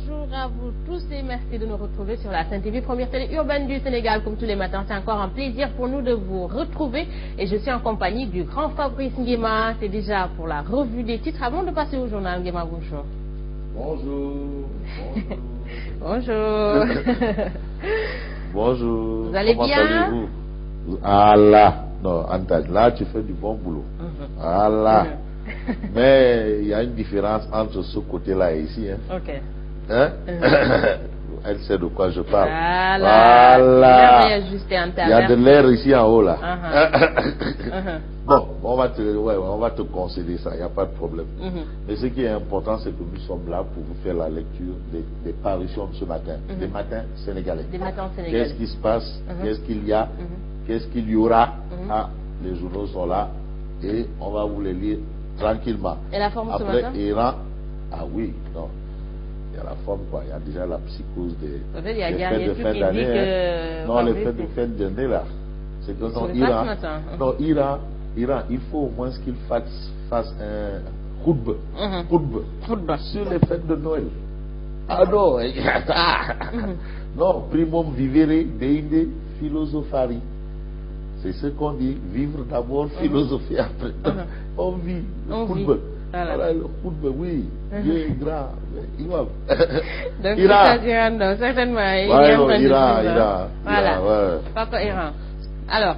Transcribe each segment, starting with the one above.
bonjour à vous tous et merci de nous retrouver sur la Sen TV, première télé urbaine du Sénégal. Comme tous les matins, c'est encore un plaisir pour nous de vous retrouver. Et je suis en compagnie du grand Fabrice Nguema. C'est déjà pour la revue des titres. Avant de passer au journal, Nguema, bonjour. Bonjour. Bonjour. Bonjour. Vous allez Comment bien? allez-vous? Ah là, non, Antage, là tu fais du bon boulot. Ah là. Mais il y a une différence entre ce côté-là et ici. Hein? Ok. Hein? Elle sait de quoi je parle. Voilà. Il y a de l'air ici en haut là. Bon, on va te concéder ça, il n'y a pas de problème. Mais ce qui est important, c'est que nous sommes là pour vous faire la lecture des parutions de ce matin, des matins sénégalais. Des matins sénégalais. Qu'est-ce qui se passe? Qu'est-ce qu'il y a? Qu'est-ce qu'il y aura? Ah, les journaux sont là et on va vous les lire tranquillement. Et la forme après, ce matin? Iran, ah oui, non. Il y a la forme quoi, il y a déjà la psychose des fêtes de fin d'année. Non, les fêtes de fin d'année là. C'est que non, Iran, non, Iran, il faut au moins qu'il fasse un khutbah sur les fêtes de Noël. Ah non, non, primum vivere deinde philosophari. C'est ce qu'on dit, vivre d'abord, philosopher après. On vit le khutbah. Voilà le khutbah, oui. Dieu est grand. Imam. Donc, Iran, certainement. Iran. Voilà. Papa Iran. Alors,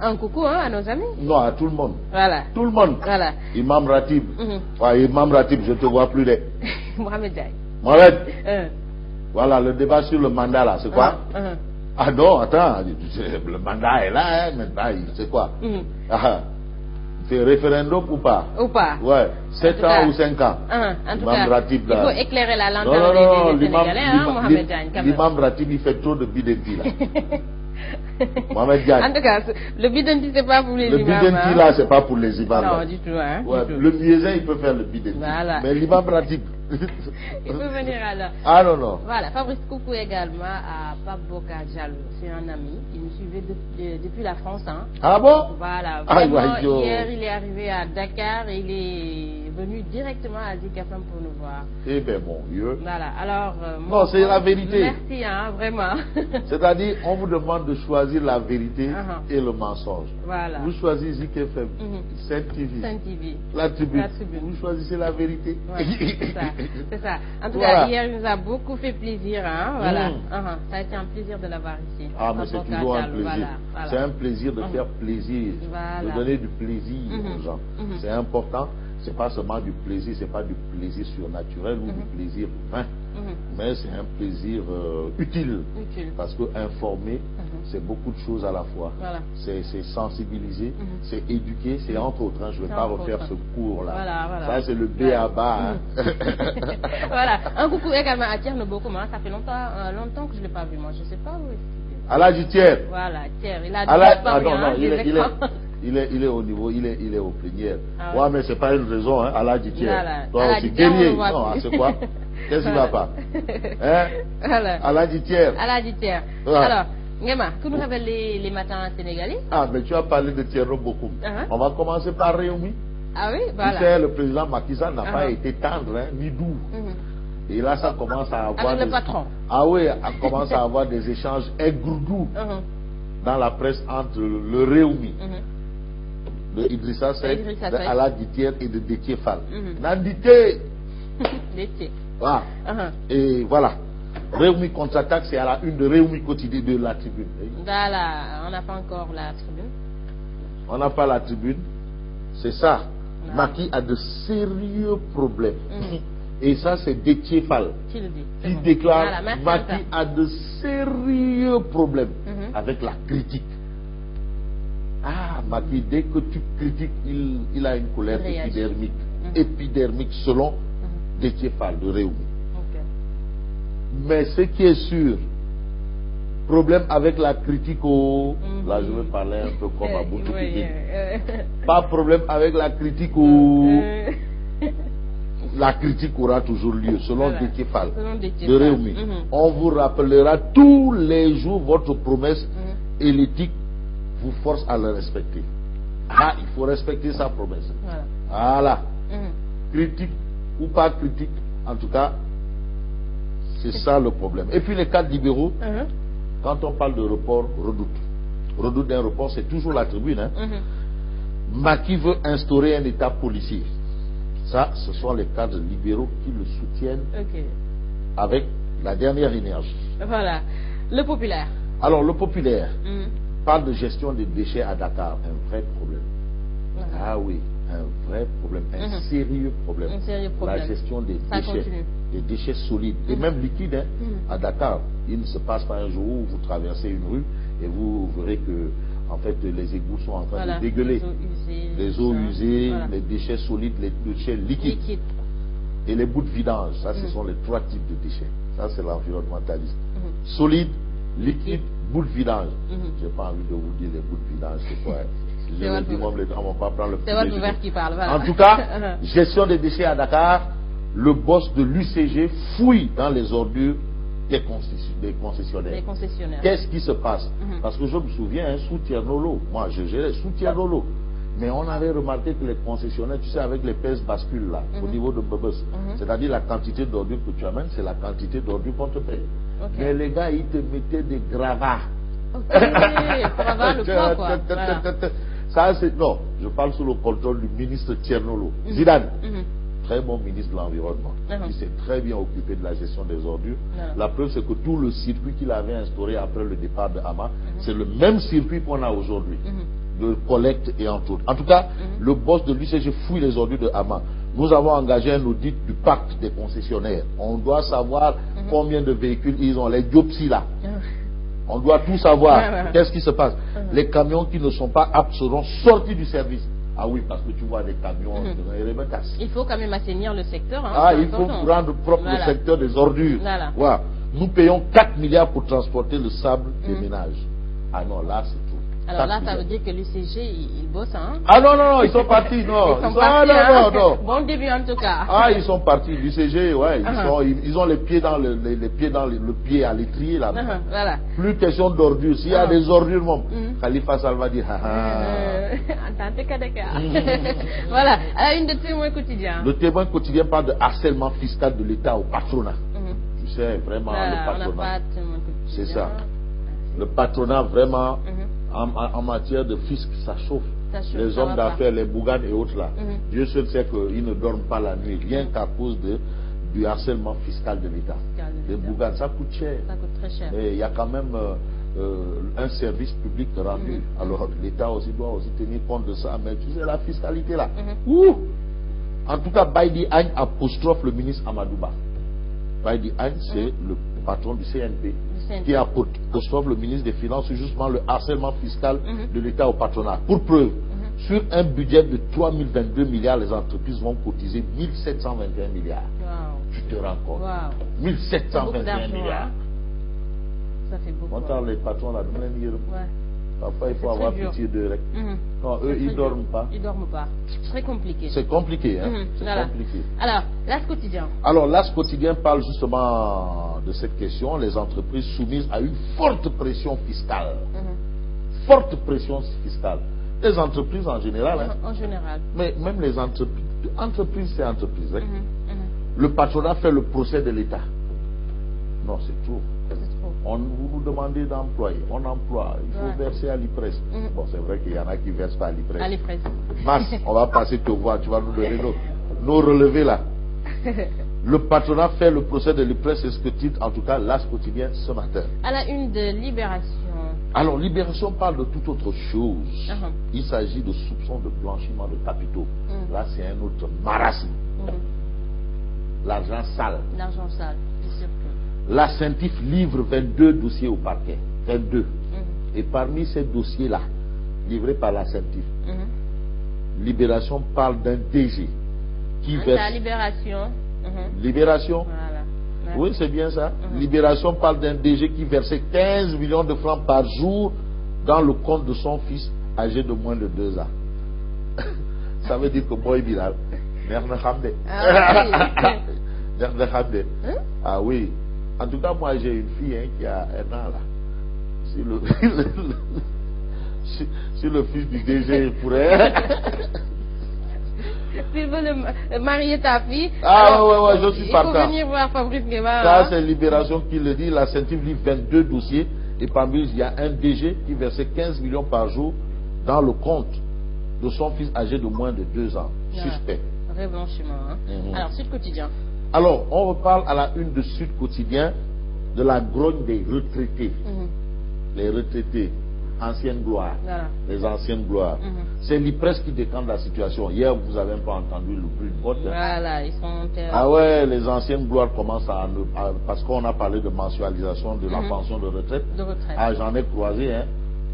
un coucou à nos amis. Non, à tout le monde. Voilà. Tout le monde. Voilà. Imam Ratib. Imam Ratib, je te vois plus. Mohamed Diaye. Mohamed. Voilà, le débat sur le mandat là, c'est quoi? Ah non, attends, le mandat est là, hein, maintenant, c'est quoi? C'est référendum ou pas? Ou pas? Ouais, 7 ans ou 5 ans. En tout cas, Ratib, il faut éclairer la lanterne des Sénégalais, Mohamed Diagne. L'imam Ratib, il fait trop de bidenti là. Mohamed Diagne. En tout cas, le bidenti, c'est pas pour les imams. Le bidenti là, c'est pas pour les imams. Non, du tout. Hein, ouais, du tout. Le muezzin, il peut faire le bidenti. Voilà. Mais l'imam Ratib. Il peut venir alors. Ah non, non. Voilà, Fabrice, coucou également à Pape Boka Diallo. C'est un ami. Il nous suivait depuis la France. Hein. Ah bon? Voilà. Vraiment, hier, il est arrivé à Dakar et il est venu directement à Zik FM pour nous voir. Eh bien, mon Dieu. Voilà. Alors, non, c'est la vérité. Merci, hein, vraiment. C'est-à-dire, on vous demande de choisir la vérité et le mensonge. Voilà. Vous choisissez Zik FM, Sen TV, la tribune. Vous choisissez la vérité. Ouais, c'est ça. En tout cas, hier, il nous a beaucoup fait plaisir. Hein, voilà. Ça a été un plaisir de l'avoir ici. Ah, mais c'est toujours un plaisir. Voilà. C'est un plaisir de faire plaisir, de donner du plaisir aux gens. C'est important. C'est pas seulement du plaisir, c'est pas du plaisir surnaturel ou du plaisir humain, mais c'est un plaisir utile. Parce que informer, c'est beaucoup de choses à la fois. Voilà. C'est sensibiliser, c'est éduquer, c'est entre autres. Hein, je ne vais pas refaire ce cours-là. Voilà. Ça, c'est le B à bas. Hein. Voilà. Un coucou également à Thierry Bokoum. Ça fait longtemps que je ne l'ai pas vu. Moi, je ne sais pas où est-ce. Aladji Thierry. Voilà, Thierry. Il a il est au niveau, il est au plénière. Ouais, mais c'est pas une raison, hein, Aladji Thierry. Toi aussi, guerrier. Non, c'est quoi? Qu'est-ce qui va pas? Hein? Aladji Thierry. Alors, Nguema, que nous révèlent les matins sénégalais? Ah, mais tu as parlé de Thierry Bokoum. On va commencer par Réumi. Ah oui, voilà. Tu sais, le président Macky Sall n'a pas été tendre, hein, ni doux. Et là, ça commence à avoir. Avec le patron. Ah oui, on commence à avoir des échanges aigre-doux dans la presse entre le Réumi, de Idrissa Seck, de Aladji Thierry et de Déthié Fall. Nandité! Déthié. Voilà. Et voilà. Réumi contre-attaque, c'est à la une de Réumi quotidien de la tribune. Voilà, on n'a pas encore la tribune. On n'a pas la tribune. C'est ça. Macky a de sérieux problèmes. Et ça, c'est Déthié Fall qui déclare Macky a de sérieux problèmes avec la critique. Ah, Macky, dès que tu critiques, il a une colère épidermique selon Déthié Fall de Réumi. Mais ce qui est sûr, problème avec la critique, là je vais parler un peu comme Aboutou Pikine. Pas problème avec la critique, la critique aura toujours lieu, selon Déthié Fall de Réumi. On vous rappellera tous les jours votre promesse et l'éthique vous force à le respecter. Ah, il faut respecter sa promesse. Voilà. Critique ou pas critique, En tout cas, c'est ça le problème. Et puis les cadres libéraux, quand on parle de report, redoute d'un report, c'est toujours la tribune. Hein. Macky veut instaurer un État policier. Ça, ce sont les cadres libéraux qui le soutiennent avec la dernière énergie. Voilà. Le populaire. Alors, le populaire parle de gestion des déchets à Dakar. Un vrai problème. Ah oui, un vrai problème. Un sérieux problème. La gestion des déchets solides et même liquides. Hein, à Dakar, il ne se passe pas un jour où vous traversez une rue et vous verrez que en fait, les égouts sont en train de dégueuler. Les eaux usées, les déchets solides, les déchets liquides. Et les bouts de vidange. Ça, ce sont les trois types de déchets. Ça, c'est l'environnementalisme. Solide, liquide, bout de vidange. Je n'ai pas envie de vous dire les bouts de vidange, c'est quoi. Je le dis, moi, les gens ne vont pas prendre le petit déjeuner. C'est votre qui parle. Voilà. En tout cas, gestion des déchets à Dakar, le boss de l'UCG fouille dans les ordures des concessionnaires. Qu'est-ce qui se passe? Parce que je me souviens, sous Tiernolo, moi je gérais sous Tiernolo, mais on avait remarqué que les concessionnaires, tu sais, avec les pèses bascules là, au niveau de Bobos, c'est-à-dire la quantité d'ordures que tu amènes, c'est la quantité d'ordures qu'on te paye. Mais les gars, ils te mettaient des gravats. Gravats, le poids, quoi. Voilà. Ça, c'est... Non, je parle sous le contrôle du ministre Tiernolo. Zidane. Très bon ministre de l'Environnement. Il s'est très bien occupé de la gestion des ordures. La preuve, c'est que tout le circuit qu'il avait instauré après le départ de Hama, c'est le même circuit qu'on a aujourd'hui, de collecte et en tout. En tout cas, le boss de l'UCG fouille les ordures de Hama. Nous avons engagé un audit du parc des concessionnaires. On doit savoir combien de véhicules ils ont, les diopsies là. On doit tout savoir. Qu'est-ce qui se passe? Les camions qui ne sont pas aptes seront sortis du service. Ah oui, parce que tu vois des camions il faut quand même assainir le secteur. Il faut rendre propre le secteur des ordures. Voilà. Nous payons 4 milliards pour transporter le sable des ménages. Ah non, là c'est tout. Alors là, ça veut dire que l'UCG, il bosse, hein? Ah non, non, non, ils sont partis, non. Ils sont partis, non. Bon début en tout cas. Ah, ils sont partis. L'UCG, ouais, ils ont les pieds dans le pied à l'étrier là. Voilà. Plus question d'ordures. S'il y a des ordures, Khalifa Sall va dire, Voilà. À une de Témoin quotidien. Le Témoin quotidien parle de harcèlement fiscal de l'État au patronat. Tu sais, vraiment, le patronat. C'est ça. Le patronat, vraiment, en matière de fisc, ça chauffe. Les hommes d'affaires, les Bougane et autres là. Dieu seul sait qu'ils ne dorment pas la nuit, rien qu'à cause du harcèlement fiscal de l'État. Les Bougane, ça coûte cher. Ça coûte très cher. Et il y a quand même un service public rendu. Alors l'État aussi doit aussi tenir compte de ça. Mais tu sais, la fiscalité là. En tout cas, Baïdi Agne apostrophe le ministre Amadouba. Baïdi Agne, c'est le patron du CNP, qui apostrophe le ministre des Finances sur justement le harcèlement fiscal de l'État au patronat. Pour preuve, sur un budget de 3022 milliards, les entreprises vont cotiser 1721 milliards. Tu te rends compte? 1721 milliards. Ça fait beaucoup. Montant les patrons là, parfois il faut avoir pitié d'eux. Non, eux ils dorment pas. Ils dorment pas. C'est très compliqué. C'est compliqué, hein. C'est compliqué. Alors, l'As quotidien. Alors, l'As quotidien parle justement de cette question, les entreprises soumises à une forte pression fiscale. Forte pression fiscale. Les entreprises en général. En général. Mais même les entreprises, c'est entreprise. Le patronat fait le procès de l'État. Non, c'est trop. Vous nous demandez d'employer, on emploie, il faut verser à l'IPRES. Bon, c'est vrai qu'il y en a qui ne versent pas à l'IPRES. Mars, on va passer te voir, tu vas nous donner nos relevés là. Le patronat fait le procès de l'IPRES, c'est ce que titre en tout cas l'As quotidien ce matin. À la une de Libération. Alors, Libération parle de toute autre chose. Il s'agit de soupçons de blanchiment de capitaux. Là, c'est un autre marasme. L'argent sale. L'argent sale, c'est sûr que. La CENTIF livre 22 dossiers au parquet. 22. Et parmi ces dossiers-là, livrés par la CENTIF, Libération parle d'un DG qui verse... La Libération. Libération. Voilà. Oui, c'est bien ça. Libération parle d'un DG qui versait 15 millions de francs par jour dans le compte de son fils âgé de moins de 2 ans. Ça veut dire que Boy Bilal, ah oui. En tout cas, moi, j'ai une fille qui a 1 an là. Si le fils du DG pourrait... S'il veut marier ta fille, ouais, je suis partant. Il faut venir voir Fabrice Nguema. Ça, c'est Libération qui le dit. La CENTIF livre 22 dossiers. Et parmi eux, il y a un DG qui versait 15 millions par jour dans le compte de son fils âgé de moins de 2 ans. Suspect. Vrai blanchiment. Hein? Alors, Sud Quotidien. Alors, on reparle à la une de Sud Quotidien de la grogne des retraités. Les retraités, anciennes gloires. Les anciennes gloires. C'est l'IPRES qui décante la situation. Hier, vous avez un peu entendu le bruit de vote. Voilà, ils sont... Ah ouais, les anciennes gloires commencent parce qu'on a parlé de mensualisation de la pension de retraite. Ah, j'en ai croisé, hein.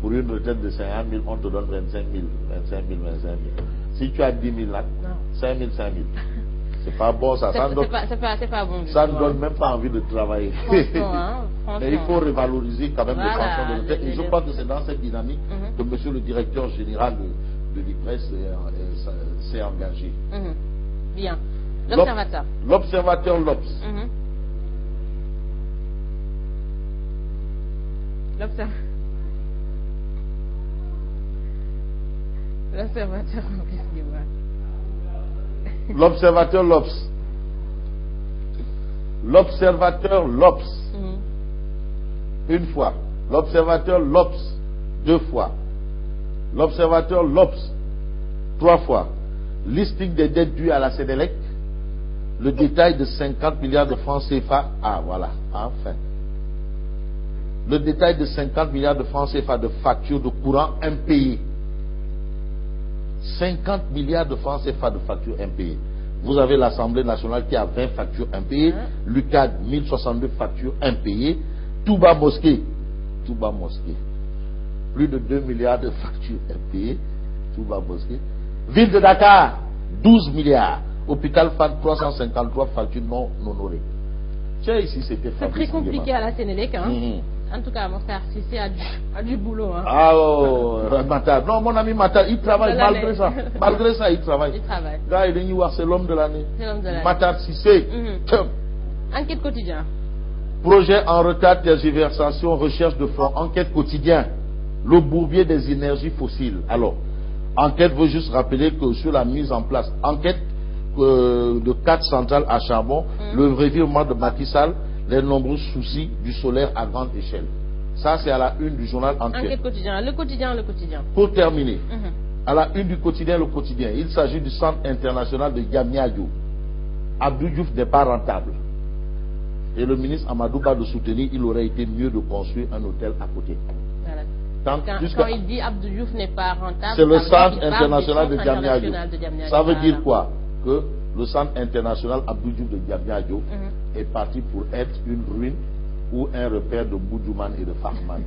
Pour une retraite de 50 000, on te donne 25 000. Si tu as 10 000 là, 5 000. C'est pas bon, ça. C'est pas bon. Ça ne donne même pas envie de travailler. Franchement. Mais il faut revaloriser quand même les pensions de retraite. Et je pense que c'est dans cette dynamique que monsieur le directeur général de l'IPRES s'est engagé. Bien. L'Observateur. L'Observateur, l'Obs. L'Observateur, L'Observateur, l'Obs. L'Observateur, l'Obs. Une fois. L'Observateur, l'Obs. 2 fois. L'Observateur, l'Obs. 3 fois. Listing des dettes dues à la Sénélec. Le détail de 50 milliards de francs CFA. Ah, voilà. Enfin. Le détail de 50 milliards de francs CFA de factures de courant impayées. 50 milliards de francs CFA de factures impayées. Vous avez l'Assemblée nationale qui a 20 factures impayées. L'UCAD, 1062 factures impayées. Touba Mosquée. Plus de 2 milliards de factures impayées. Touba Mosquée. Ville de Dakar, 12 milliards. Hôpital Fan, 353 factures non honorées. Ici, c'était c'est très compliqué à la Sénélec. Hein? En tout cas, mon frère Cissé a du boulot. Hein. Ah, Matar. Non, mon ami Matar, il travaille malgré ça. Malgré ça, il travaille. Là, c'est l'homme de l'année. Matar Cissé. Enquête quotidien. Projet en retard, tergiversation, recherche de fonds. Enquête quotidien. Le bourbier des énergies fossiles. Alors, enquête veut juste rappeler que sur la mise en place, enquête de 4 centrales à charbon, le revirement de Macky Sall, les nombreux soucis du solaire à grande échelle. Ça, c'est à la une du journal Enquête. Enquête quotidien. Le quotidien. Pour terminer, à la une du quotidien, le quotidien, il s'agit du centre international de Diamniadio. Abdou Diouf n'est pas rentable. Et le ministre Amadou Ba de soutenir, il aurait été mieux de construire un hôtel à côté. Voilà. Quand il dit Abdou Diouf n'est pas rentable, c'est le centre international de Diamniadio. Ça veut dire quoi? Que le centre international Abdou Diouf de Diamniadio est parti pour être une ruine ou un repère de Boudjouman et de Fahman.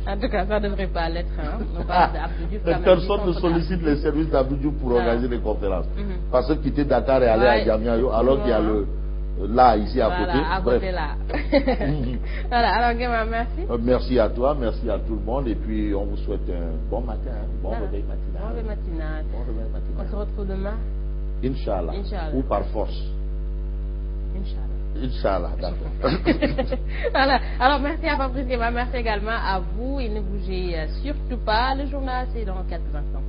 En tout cas, ça ne devrait pas l'être. Hein. On parle d'Abdou Diouf, personne ne sollicite les services d'Abdou Diouf pour organiser des conférences. Parce que quitter Dakar et aller à Diamniadio, alors qu'il y a là, ici à côté. À côté là. Voilà, alors Nguema, merci. Merci à toi, merci à tout le monde. Et puis, on vous souhaite un bon matin, bon réveil matinal. Bon réveil matinal. On se retrouve demain. Inch'Allah. Ou par force. Inch'Allah, d'accord. Voilà. Alors, merci à Fabrice Nguema, merci également à vous. Et ne bougez surtout pas. Le journal, c'est dans 4 instants.